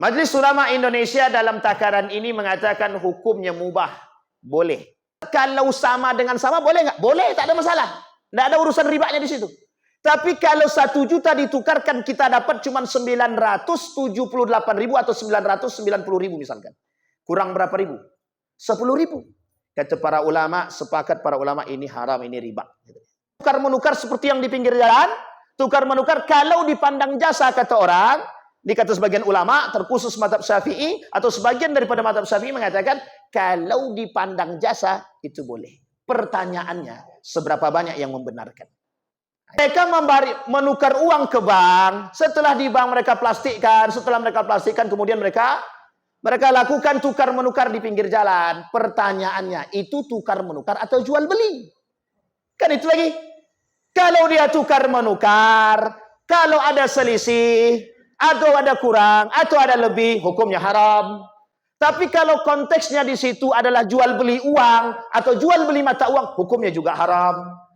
Majelis Ulama Indonesia dalam takaran ini mengatakan hukumnya mubah. Boleh. Kalau sama dengan sama, boleh nggak? Boleh, tak ada masalah. Tidak ada urusan ribanya di situ. Tapi kalau 1 juta ditukarkan, kita dapat cuma 978.000 atau 990.000 misalkan. Kurang berapa ribu? 10.000. Kata para ulama, sepakat para ulama ini haram, ini riba. Tukar-menukar seperti yang di pinggir jalan. Tukar-menukar kalau dipandang jasa, kata orang, dikata sebagian ulama, terkhusus mazhab Syafi'i, atau sebagian daripada mazhab Syafi'i mengatakan, kalau dipandang jasa, itu boleh. Pertanyaannya, seberapa banyak yang membenarkan? Mereka menukar uang ke bank, setelah di bank mereka plastikkan, kemudian mereka lakukan tukar-menukar di pinggir jalan. Pertanyaannya, itu tukar-menukar atau jual beli? Kan itu lagi. Kalau dia tukar-menukar, kalau ada selisih, atau ada kurang, atau ada lebih, hukumnya haram. Tapi kalau konteksnya di situ adalah jual beli uang, atau jual beli mata uang, hukumnya juga haram.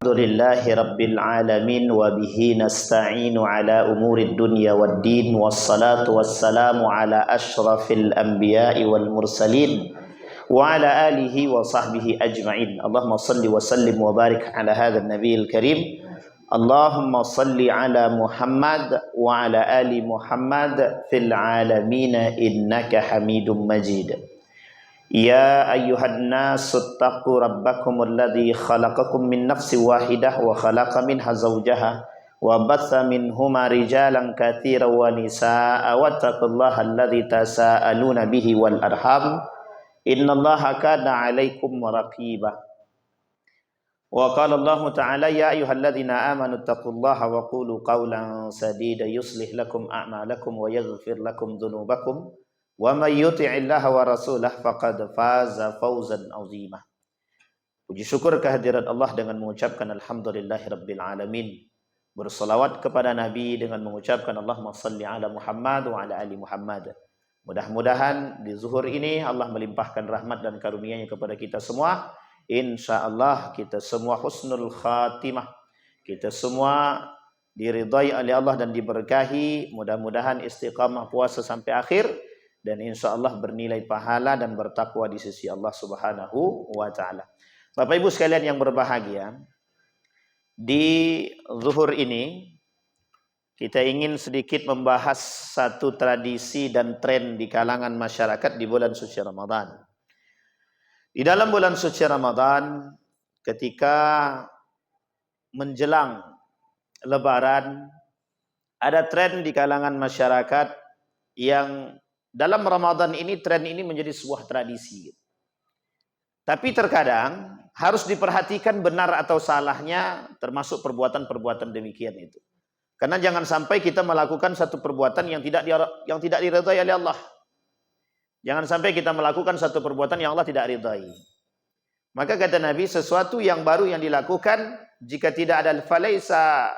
Alhamdulillahi Rabbil Alamin wa bihi nasta'inu ala umurid dunya wad din wassalatu wassalamu ala ashrafil anbiya'i wal mursalin wa ala alihi wa sahbihi ajma'in. Allahumma salli wa sallim wa barik ala hadha an-nabiyil karim. Allahumma salli ala Muhammad wa ala ali Muhammad fil alamin innaka Hamidum Majid. Ya ayyuhan nasu attaqu rabbakum alladhi khalaqakum min nafsin wahidah wa khalaqa minha zawjaha wa batha minhuma rijalan katsiran wa nisaa'a wattaqullaha alladhi tasaaluna bihi wal arham innallaha kana 'alaikum raqiba. Wa qala Allah ta'ala ya ayyuhalladzina amanu taqullaha wa qulu qawlan sadida yuslih lakum a'malakum wa yaghfir lakum dhunubakum wa may yuti'illaha wa rasulahu faqad faza fawzan 'azima. Puji syukur kehadirat Allah dengan mengucapkan alhamdulillahirabbil alamin. Berselawat kepada Nabi dengan mengucapkan Allahumma salli ala Muhammad wa ala ali Muhammad. Mudah-mudahan di zuhur ini Allah melimpahkan rahmat dan karunia-Nya kepada kita semua. InsyaAllah kita semua husnul khatimah. Kita semua diridai oleh Allah dan diberkahi. Mudah-mudahan istiqamah puasa sampai akhir. Dan insyaAllah bernilai pahala dan bertakwa di sisi Allah subhanahu wa ta'ala. Bapak Ibu sekalian yang berbahagia, di zuhur ini kita ingin sedikit membahas satu tradisi dan tren di kalangan masyarakat di bulan suci Ramadan. Di dalam bulan suci Ramadan, ketika menjelang Lebaran, ada tren di kalangan masyarakat yang dalam Ramadan ini, tren ini menjadi sebuah tradisi. Tapi terkadang harus diperhatikan benar atau salahnya, termasuk perbuatan-perbuatan demikian itu. Karena jangan sampai kita melakukan satu perbuatan yang tidak diridhai oleh Allah. Jangan sampai kita melakukan satu perbuatan yang Allah tidak ridhai. Maka kata Nabi, sesuatu yang baru yang dilakukan, jika tidak ada falaisa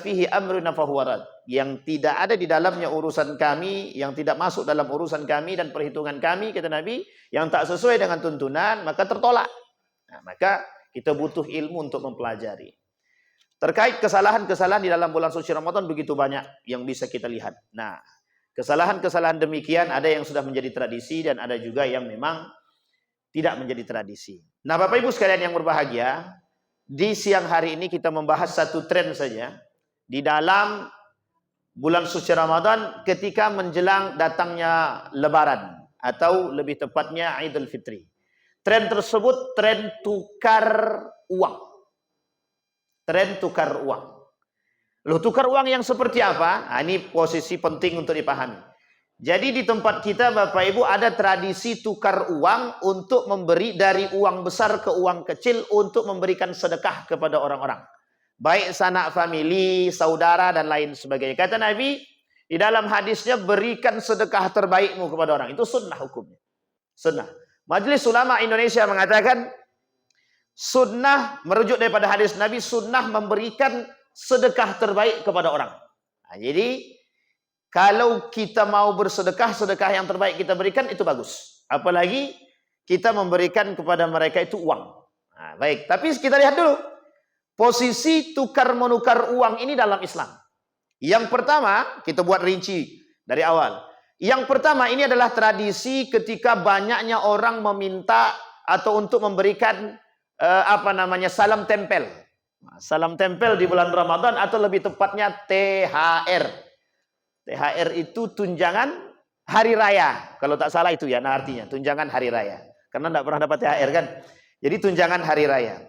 fihi amruna fahuwa rad. Yang tidak ada di dalamnya urusan kami, yang tidak masuk dalam urusan kami dan perhitungan kami, kata Nabi, yang tak sesuai dengan tuntunan, maka tertolak. Nah, maka kita butuh ilmu untuk mempelajari. Terkait kesalahan-kesalahan di dalam bulan suci Ramadan begitu banyak yang bisa kita lihat. Nah, kesalahan-kesalahan demikian ada yang sudah menjadi tradisi dan ada juga yang memang tidak menjadi tradisi. Nah, Bapak Ibu sekalian yang berbahagia, di siang hari ini kita membahas satu tren saja di dalam bulan suci Ramadan ketika menjelang datangnya Lebaran atau lebih tepatnya Idul Fitri. Tren tersebut tren tukar uang. Tren tukar uang. Loh, tukar uang yang seperti apa? Nah, ini posisi penting untuk dipahami. Jadi di tempat kita Bapak Ibu ada tradisi tukar uang untuk memberi dari uang besar ke uang kecil untuk memberikan sedekah kepada orang-orang. Baik sanak famili, saudara dan lain sebagainya. Kata Nabi di dalam hadisnya, berikan sedekah terbaikmu kepada orang. Itu sunnah hukumnya. Sunnah. Majelis Ulama Indonesia mengatakan sunnah, merujuk daripada hadis Nabi, sunnah memberikan sedekah terbaik kepada orang. Nah, jadi kalau kita mau bersedekah, sedekah yang terbaik kita berikan itu bagus. Apalagi kita memberikan kepada mereka itu uang. Nah, baik, tapi kita lihat dulu. posisi tukar menukar uang ini dalam Islam. Yang pertama, kita buat rinci dari awal. Yang pertama ini adalah tradisi ketika banyaknya orang meminta atau untuk memberikan salam tempel. Salam tempel di bulan Ramadan atau lebih tepatnya THR. THR itu tunjangan hari raya. Kalau tak salah itu ya, nah artinya tunjangan hari raya. Karena tidak pernah dapat THR kan. Jadi tunjangan hari raya.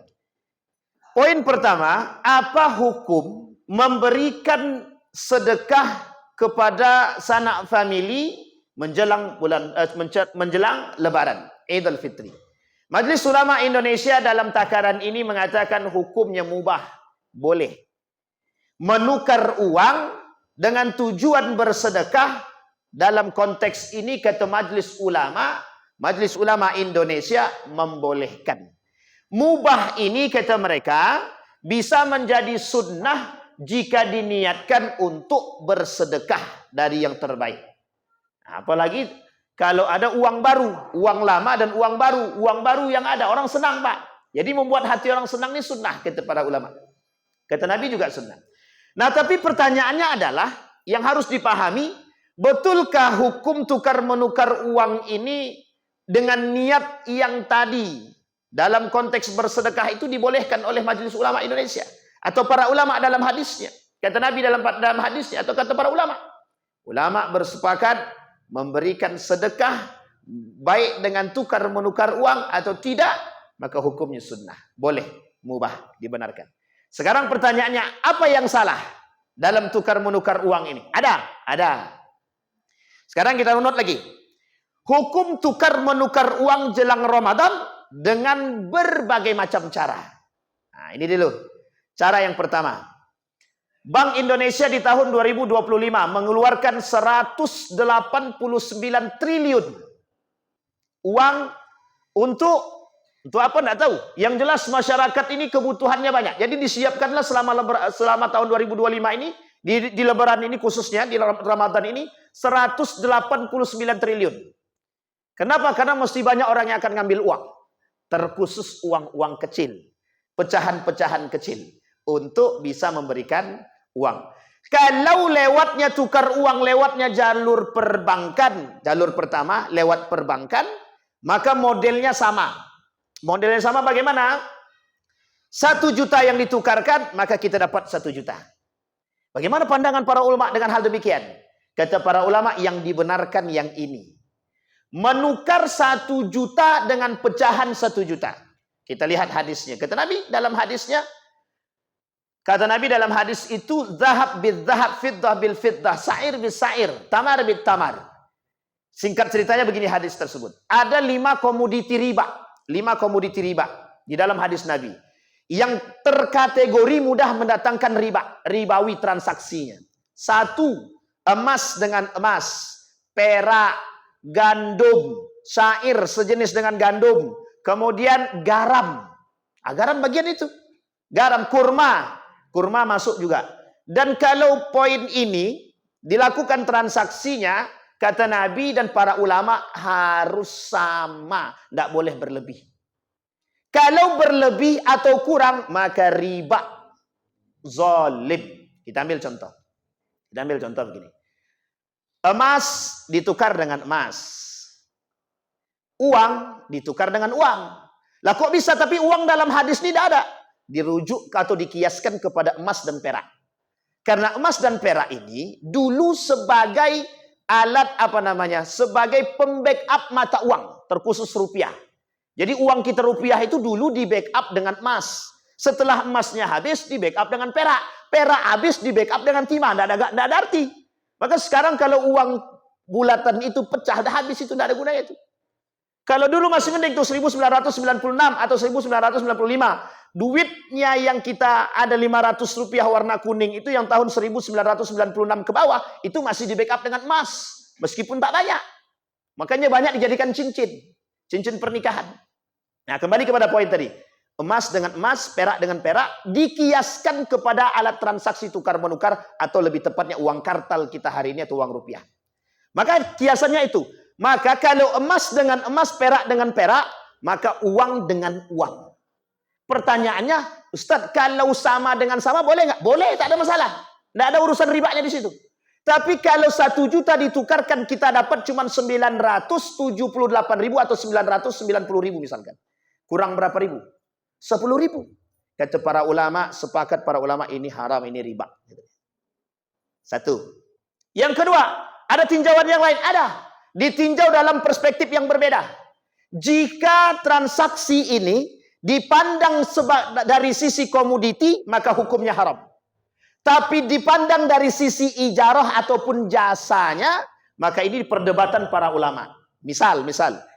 Poin pertama, apa hukum memberikan sedekah kepada sanak famili menjelang menjelang Lebaran, Idul Fitri. Majelis Ulama Indonesia dalam takaran ini mengatakan hukumnya mubah, boleh menukar uang dengan tujuan bersedekah. Dalam konteks ini kata Majelis Ulama Indonesia membolehkan. Mubah ini kata mereka bisa menjadi sunnah jika diniatkan untuk bersedekah dari yang terbaik. Apalagi kalau ada uang baru, uang lama dan uang baru yang ada, orang senang Pak. Jadi membuat hati orang senang ini sunnah kata para ulama. Kata Nabi juga sunnah. Nah tapi pertanyaannya adalah yang harus dipahami, betulkah hukum tukar menukar uang ini dengan niat yang tadi dalam konteks bersedekah itu dibolehkan oleh Majelis Ulama Indonesia atau para ulama dalam hadisnya? Kata Nabi dalam hadisnya atau kata para ulama? Ulama bersepakat memberikan sedekah baik dengan tukar menukar uang atau tidak, maka hukumnya sunnah, boleh, mubah, dibenarkan. Sekarang pertanyaannya, apa yang salah dalam tukar menukar uang ini? Ada. Sekarang kita runut lagi. Hukum tukar menukar uang jelang Ramadan dengan berbagai macam cara. Nah, ini dulu. Cara yang pertama. Bank Indonesia di tahun 2025 mengeluarkan 189 triliun uang untuk apa enggak tahu. Yang jelas masyarakat ini kebutuhannya banyak. Jadi disiapkanlah selama tahun 2025 ini di Lebaran ini khususnya di Ramadan ini 189 triliun. Kenapa? Karena mesti banyak orang yang akan ngambil uang. Terkhusus uang-uang kecil, pecahan-pecahan kecil untuk bisa memberikan uang. Kalau lewatnya tukar uang, lewatnya jalur perbankan, jalur pertama lewat perbankan, maka modelnya sama. Modelnya sama bagaimana? 1 juta yang ditukarkan, maka kita dapat 1 juta. Bagaimana pandangan para ulama dengan hal demikian? Kata para ulama, yang dibenarkan yang ini. Menukar 1 juta dengan pecahan 1 juta. Kita lihat hadisnya. Kata Nabi dalam hadis itu, zahab bil zahab, fiddah bil fiddah, sa'ir bil sa'ir, tamar bil tamar. Singkat ceritanya begini hadis tersebut. Ada 5 komoditi riba. 5 komoditi riba di dalam hadis Nabi. Yang terkategori mudah mendatangkan ribawi transaksinya. 1, emas dengan emas, perak, gandum, syair sejenis dengan gandum, kemudian garam. Garam bagian itu. Garam, kurma masuk juga. Dan kalau poin ini dilakukan transaksinya, kata Nabi dan para ulama harus sama, tidak boleh berlebih. Kalau berlebih atau kurang, maka riba, zalim. Kita ambil contoh begini. Emas ditukar dengan emas. Uang ditukar dengan uang. Lah kok bisa tapi uang dalam hadis ini tidak ada? Dirujuk atau dikiaskan kepada emas dan perak. Karena emas dan perak ini dulu sebagai alat sebagai pembackup mata uang, terkhusus rupiah. Jadi uang kita rupiah itu dulu di backup dengan emas. Setelah emasnya habis di backup dengan perak. Perak habis di backup dengan timah. Tidak ada arti. Maka sekarang kalau uang bulatan itu pecah, dah habis itu, tidak ada gunanya itu. Kalau dulu masih mending itu 1996 atau 1995, duitnya yang kita ada 500 rupiah warna kuning itu yang tahun 1996 ke bawah, itu masih di backup dengan emas. Meskipun tak banyak. Makanya banyak dijadikan cincin pernikahan. Nah, kembali kepada poin tadi. Emas dengan emas, perak dengan perak, dikiaskan kepada alat transaksi tukar-menukar, atau lebih tepatnya uang kartal kita hari ini atau uang rupiah. Maka kiasannya itu. Maka kalau emas dengan emas, perak dengan perak, maka uang dengan uang. Pertanyaannya, Ustaz, kalau sama dengan sama boleh nggak? Boleh, tak ada masalah. Tidak ada urusan ribanya di situ. Tapi kalau 1 juta ditukarkan kita dapat cuma 978.000 atau 990.000 misalkan. Kurang berapa ribu? 10.000. Kata para ulama, sepakat para ulama ini haram, ini riba. Satu. Yang kedua, ada tinjauan yang lain? Ada. Ditinjau dalam perspektif yang berbeda. Jika transaksi ini dipandang dari sisi komoditi, maka hukumnya haram. Tapi dipandang dari sisi ijarah ataupun jasanya, maka ini perdebatan para ulama. Misal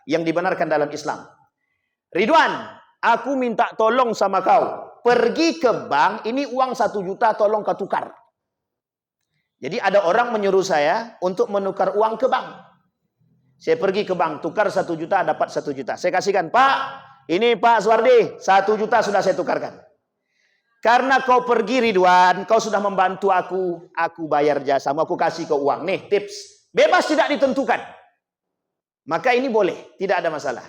yang dibenarkan dalam Islam. Ridwan, aku minta tolong sama kau. Pergi ke bank, ini uang 1 juta tolong kau tukar. Jadi ada orang menyuruh saya untuk menukar uang ke bank. Saya pergi ke bank, tukar 1 juta, dapat 1 juta. Saya kasihkan, Pak, ini Pak Suwardi, 1 juta sudah saya tukarkan. Karena kau pergi Ridwan, kau sudah membantu aku bayar jasamu, aku kasih kau uang. Nih tips, bebas tidak ditentukan. Maka ini boleh, tidak ada masalah.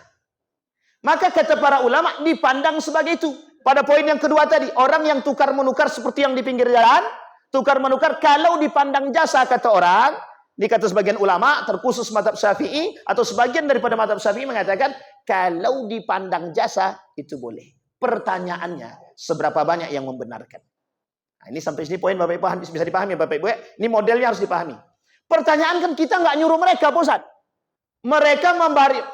Maka kata para ulama dipandang sebagai itu. Pada poin yang kedua tadi, orang yang tukar-menukar seperti yang di pinggir jalan, tukar-menukar kalau dipandang jasa kata orang, dikata sebagian ulama, terkhusus mazhab Syafi'i atau sebagian daripada mazhab Syafi'i mengatakan kalau dipandang jasa itu boleh. Pertanyaannya, seberapa banyak yang membenarkan? Nah, ini sampai sini poin Bapak Ibu paham, bisa dipahami ya Bapak Ibu ya? Ini modelnya harus dipahami. Pertanyaan kan kita nggak nyuruh mereka, Pak Ustaz. Mereka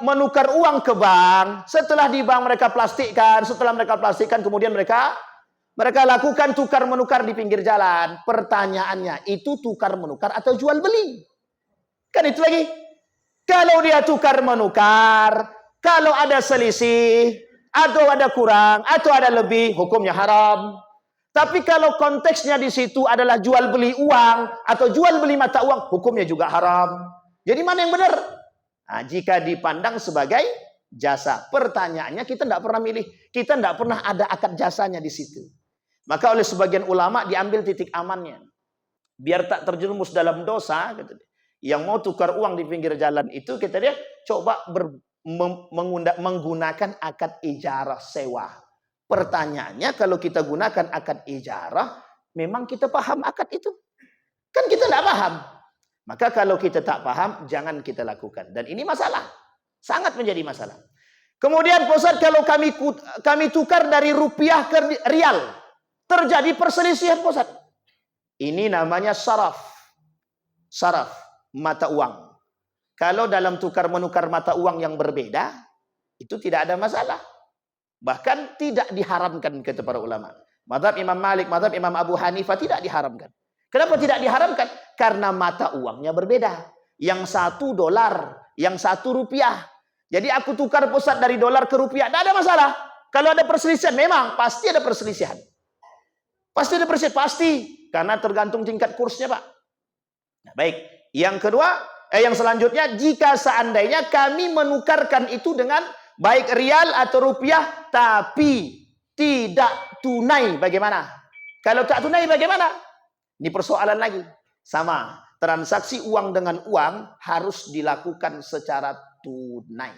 menukar uang ke bank, setelah di bank mereka plastikkan, kemudian mereka lakukan tukar-menukar di pinggir jalan. Pertanyaannya, itu tukar-menukar atau jual beli? Kan itu lagi. Kalau dia tukar-menukar, kalau ada selisih, atau ada kurang, atau ada lebih, hukumnya haram. Tapi kalau konteksnya di situ adalah jual beli uang, atau jual beli mata uang, hukumnya juga haram. Jadi mana yang benar? Nah, jika dipandang sebagai jasa. Pertanyaannya, kita tidak pernah milih. Kita tidak pernah ada akad jasanya di situ. Maka oleh sebagian ulama diambil titik amannya. Biar tak terjerumus dalam dosa, gitu. Yang mau tukar uang di pinggir jalan itu, kita dia coba menggunakan akad ijarah sewa. Pertanyaannya, kalau kita gunakan akad ijarah, memang kita paham akad itu? Kan kita tidak paham. Maka kalau kita tak paham, jangan kita lakukan. Dan ini masalah. Sangat menjadi masalah. Kemudian, Pak Ustaz, kalau kami tukar dari rupiah ke rial, terjadi perselisihan, Pak Ustaz. Ini namanya saraf. Saraf, mata uang. Kalau dalam tukar-menukar mata uang yang berbeda, itu tidak ada masalah. Bahkan tidak diharamkan, kata para ulama. Mazhab Imam Malik, mazhab Imam Abu Hanifah tidak diharamkan. Kenapa tidak diharamkan? Karena mata uangnya berbeda. Yang $1, yang ₹1. Jadi aku tukar pusat dari dolar ke rupiah, tidak ada masalah. Kalau ada perselisihan, memang pasti ada perselisihan. Pasti ada perselisihan, pasti. Karena tergantung tingkat kursnya, Pak. Nah, baik. Yang kedua, yang selanjutnya, jika seandainya kami menukarkan itu dengan baik rial atau rupiah, tapi tidak tunai, bagaimana? Kalau tak tunai, bagaimana? Ini persoalan lagi. Sama. Transaksi uang dengan uang harus dilakukan secara tunai.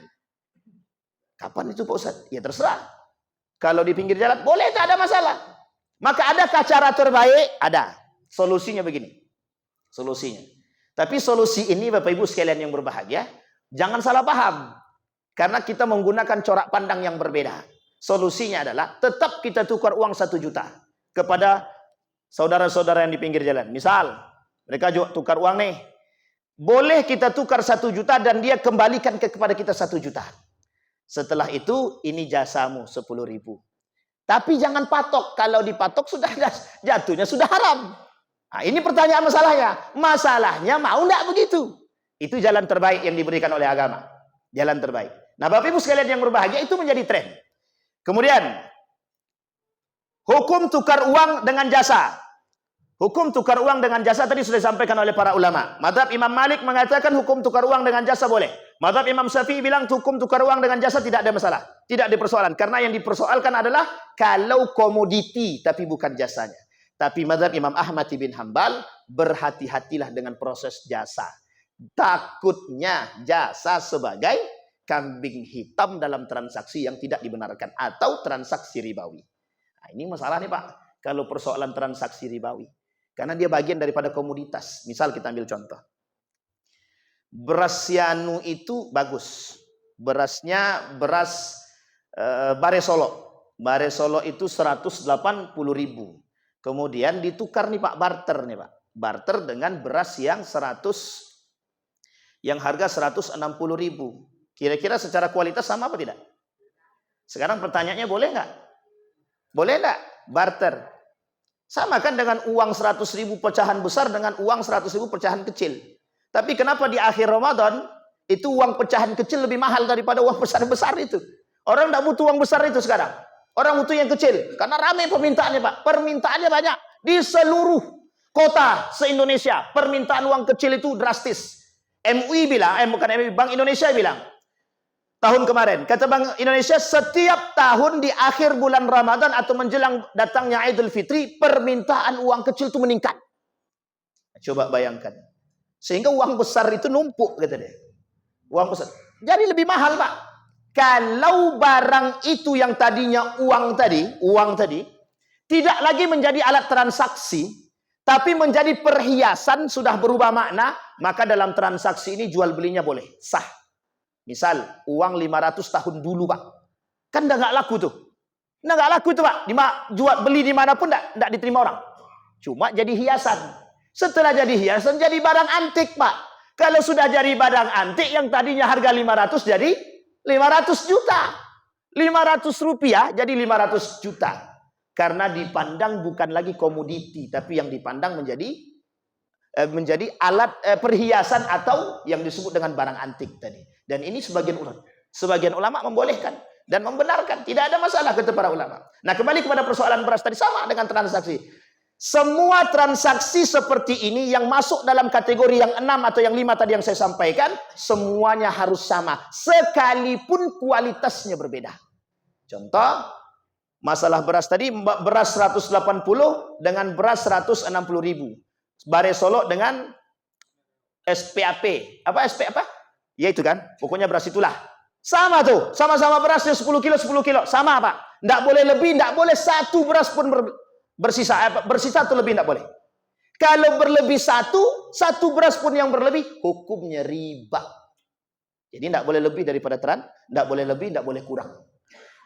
Kapan itu Pak Ustadz? Ya terserah. Kalau di pinggir jalan, boleh, tak ada masalah. Maka adakah cara terbaik? Ada. Solusinya begini. Solusinya. Tapi solusi ini Bapak Ibu sekalian yang berbahagia, jangan salah paham. Karena kita menggunakan corak pandang yang berbeda. Solusinya adalah tetap kita tukar uang 1 juta kepada saudara-saudara yang di pinggir jalan. Misal, mereka juga tukar uang nih. Boleh kita tukar 1 juta dan dia kembalikan kepada kita 1 juta. Setelah itu, ini jasamu 10.000. Tapi jangan patok. Kalau dipatok sudah jatuhnya sudah haram. Nah, ini pertanyaan masalahnya. Masalahnya mau enggak begitu? Itu jalan terbaik yang diberikan oleh agama. Jalan terbaik. Nah, Bapak Ibu sekalian yang berbahagia, itu menjadi tren. Kemudian, hukum tukar uang dengan jasa. Hukum tukar uang dengan jasa tadi sudah disampaikan oleh para ulama. Mazhab Imam Malik mengatakan hukum tukar uang dengan jasa boleh. Mazhab Imam Syafi'i bilang hukum tukar uang dengan jasa tidak ada masalah. Tidak dipersoalkan. Karena yang dipersoalkan adalah kalau komoditi tapi bukan jasanya. Tapi mazhab Imam Ahmad bin Hanbal, berhati-hatilah dengan proses jasa. Takutnya jasa sebagai kambing hitam dalam transaksi yang tidak dibenarkan atau transaksi ribawi. Nah, ini masalah nih Pak, kalau persoalan transaksi ribawi. Karena dia bagian daripada komoditas. Misal kita ambil contoh. Beras Sianu itu bagus. Berasnya beras Bare Solo. Bare Solo itu 180.000. Kemudian ditukar nih Pak, barter nih Pak. Barter dengan beras yang harga 160.000. Kira-kira secara kualitas sama apa tidak? Sekarang pertanyaannya boleh nggak? Boleh nggak barter? Sama kan dengan uang 100.000 pecahan besar dengan uang 100.000 pecahan kecil. Tapi kenapa di akhir Ramadan itu uang pecahan kecil lebih mahal daripada uang pecahan besar itu? Orang tidak butuh uang besar itu sekarang. Orang butuh yang kecil. Karena ramai permintaannya Pak. Permintaannya banyak. Di seluruh kota se-Indonesia. Permintaan uang kecil itu drastis. MUI bilang, Bank Indonesia bilang. Tahun kemarin. Kata Bank Indonesia, setiap tahun di akhir bulan Ramadan atau menjelang datangnya Idul Fitri, permintaan uang kecil itu meningkat. Coba bayangkan. Sehingga uang besar itu numpuk, kata dia. Uang besar. Jadi lebih mahal Pak. Kalau barang itu yang tadinya uang tadi, tidak lagi menjadi alat transaksi, tapi menjadi perhiasan, sudah berubah makna, maka dalam transaksi ini jual belinya boleh, sah. Misal, uang 500 tahun dulu Pak. Kan udah nggak laku tuh. Udah nggak laku tuh Pak. Jual beli dimanapun nggak diterima orang. Cuma jadi hiasan. Setelah jadi hiasan, jadi barang antik Pak. Kalau sudah jadi barang antik, yang tadinya harga 500 jadi 500 juta. 500 rupiah jadi 500 juta. Karena dipandang bukan lagi komoditi, tapi yang dipandang menjadi alat perhiasan atau yang disebut dengan barang antik tadi. Dan ini sebagian ulama membolehkan dan membenarkan. Tidak ada masalah kata para ulama. Nah, kembali kepada persoalan beras tadi, sama dengan transaksi. Semua transaksi seperti ini yang masuk dalam kategori yang 6 atau yang 5 tadi yang saya sampaikan, semuanya harus sama. Sekalipun kualitasnya berbeda. Contoh, masalah beras tadi, beras 180 dengan beras 160.000. Bare Solo dengan SPAP. Apa SP apa? Ya itu kan, pokoknya beras itulah. Sama tuh, sama-sama berasnya 10 kilo, 10 kilo. Sama Pak. Nggak boleh lebih, nggak boleh satu beras pun bersisa. Bersisa atau lebih nggak boleh. Kalau berlebih satu beras pun yang berlebih, hukumnya riba. Jadi nggak boleh lebih daripada nggak boleh lebih, nggak boleh kurang.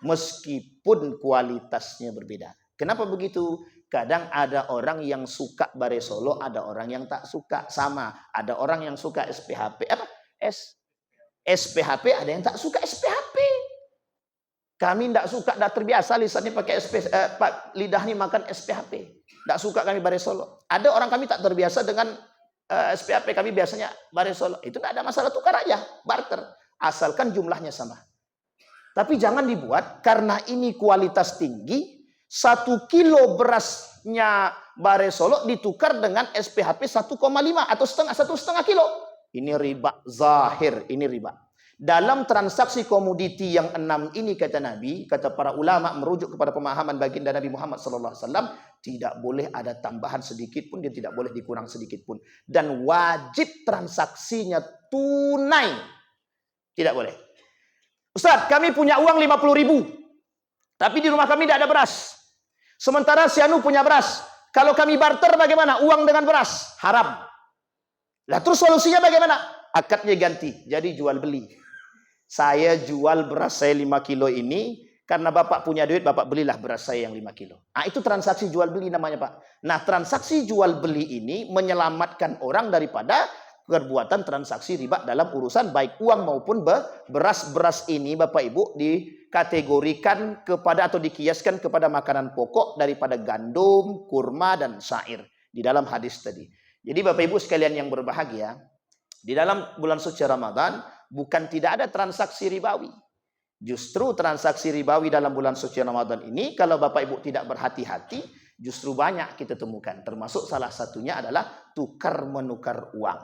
Meskipun kualitasnya berbeda. Kenapa begitu? Kadang ada orang yang suka Bare Solo, ada orang yang tak suka. Sama, ada orang yang suka SPHP. SPHP, ada yang tak suka SPHP. Kami tidak suka, tidak terbiasa lisannya pakai lidah ini makan SPHP. Tidak suka kami Bare Solo. Ada orang kami tak terbiasa dengan SPHP, kami biasanya Bare Solo. Itu tidak ada masalah, tukar aja, barter. Asalkan jumlahnya sama. Tapi jangan dibuat, karena ini kualitas tinggi, 1 kilo berasnya Bare Solo ditukar dengan SPHP 1,5 atau 1,5 kilo. Ini riba zahir, ini riba. Dalam transaksi komoditi yang 6 ini kata Nabi, kata para ulama merujuk kepada pemahaman baginda Nabi Muhammad SAW, tidak boleh ada tambahan sedikit pun, dia tidak boleh dikurang sedikit pun. Dan wajib transaksinya tunai. Tidak boleh. Ustaz, kami punya uang 50.000, tapi di rumah kami tidak ada beras. Sementara Sianu punya beras. Kalau kami barter bagaimana? Uang dengan beras. Haram. Lah terus solusinya bagaimana? Akadnya ganti. Jadi jual beli. Saya jual beras saya 5 kilo ini, karena Bapak punya duit, Bapak belilah beras saya yang 5 kilo. Nah, itu transaksi jual beli namanya Pak. Nah, transaksi jual beli ini menyelamatkan orang daripada perbuatan transaksi riba dalam urusan baik uang maupun beras-beras ini Bapak Ibu dikategorikan kepada atau dikiaskan kepada makanan pokok daripada gandum, kurma, dan syair di dalam hadis tadi. Jadi Bapak Ibu sekalian yang berbahagia, di dalam bulan suci Ramadan bukan tidak ada transaksi ribawi. Justru transaksi ribawi dalam bulan suci Ramadan ini kalau Bapak Ibu tidak berhati-hati, justru banyak kita temukan. Termasuk salah satunya adalah tukar-menukar uang.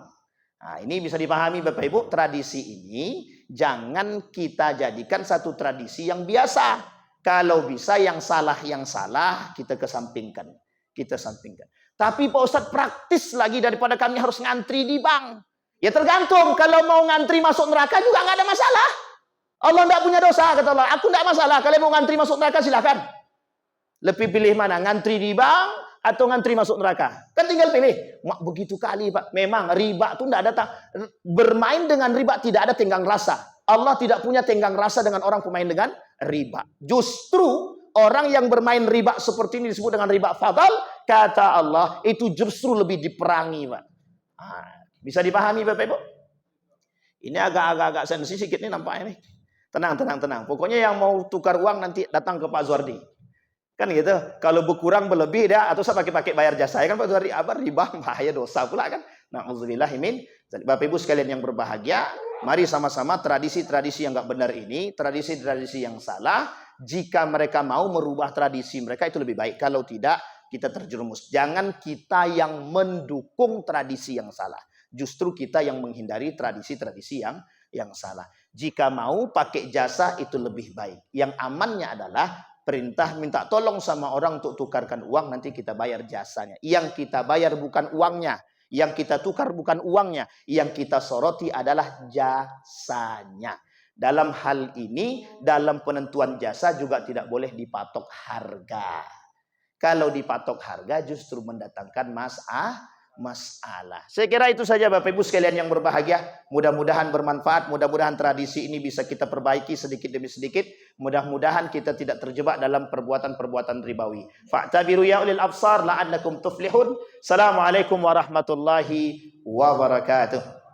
Nah, ini bisa dipahami Bapak Ibu, tradisi ini jangan kita jadikan satu tradisi yang biasa. Kalau bisa yang salah kita kesampingkan. Kita sampingkan. Tapi Pak Ustadz praktis lagi daripada kami harus ngantri di bank. Ya tergantung, kalau mau ngantri masuk neraka juga nggak ada masalah. Allah tidak punya dosa, kata Allah. Aku tidak masalah. Kalian mau ngantri masuk neraka, silakan. Lebih pilih mana? Ngantri di bank atau ngantri masuk neraka? Kan tinggal pilih. Mak begitu kali, Pak. Memang riba itu tidak ada. Bermain dengan riba tidak ada tenggang rasa. Allah tidak punya tenggang rasa dengan orang pemain dengan riba. Justru orang yang bermain riba seperti ini disebut dengan riba fadal. Kata Allah, itu justru lebih diperangi, Pak. Bisa dipahami, Bapak Ibu? Ini agak sensitif sedikit nih nampaknya nih. Tenang. Pokoknya yang mau tukar uang nanti datang ke Pak Zuardi. Kan gitu. Kalau berkurang berlebih dah atau saya pakai bayar jasa ya kan Pak Zuardi. Apa riba bahaya dosa pula kan. Nauzubillahimin. Bapak Ibu sekalian yang berbahagia, mari sama-sama tradisi-tradisi yang enggak benar ini, tradisi-tradisi yang salah, jika mereka mau merubah tradisi mereka itu lebih baik. Kalau tidak, kita terjerumus. Jangan kita yang mendukung tradisi yang salah. Justru kita yang menghindari tradisi-tradisi yang salah. Jika mau pakai jasa itu lebih baik. Yang amannya adalah perintah minta tolong sama orang untuk tukarkan uang, nanti kita bayar jasanya. Yang kita bayar bukan uangnya. Yang kita tukar bukan uangnya. Yang kita soroti adalah jasanya. Dalam hal ini, dalam penentuan jasa juga tidak boleh dipatok harga. Kalau dipatok harga justru mendatangkan masalah. Saya kira itu saja Bapak Ibu sekalian yang berbahagia. Mudah-mudahan bermanfaat. Mudah-mudahan tradisi ini bisa kita perbaiki sedikit demi sedikit. Mudah-mudahan kita tidak terjebak dalam perbuatan-perbuatan ribawi. Fa'tabiru ya ulil absar la'annakum tuflihun. Assalamualaikum warahmatullahi wabarakatuh.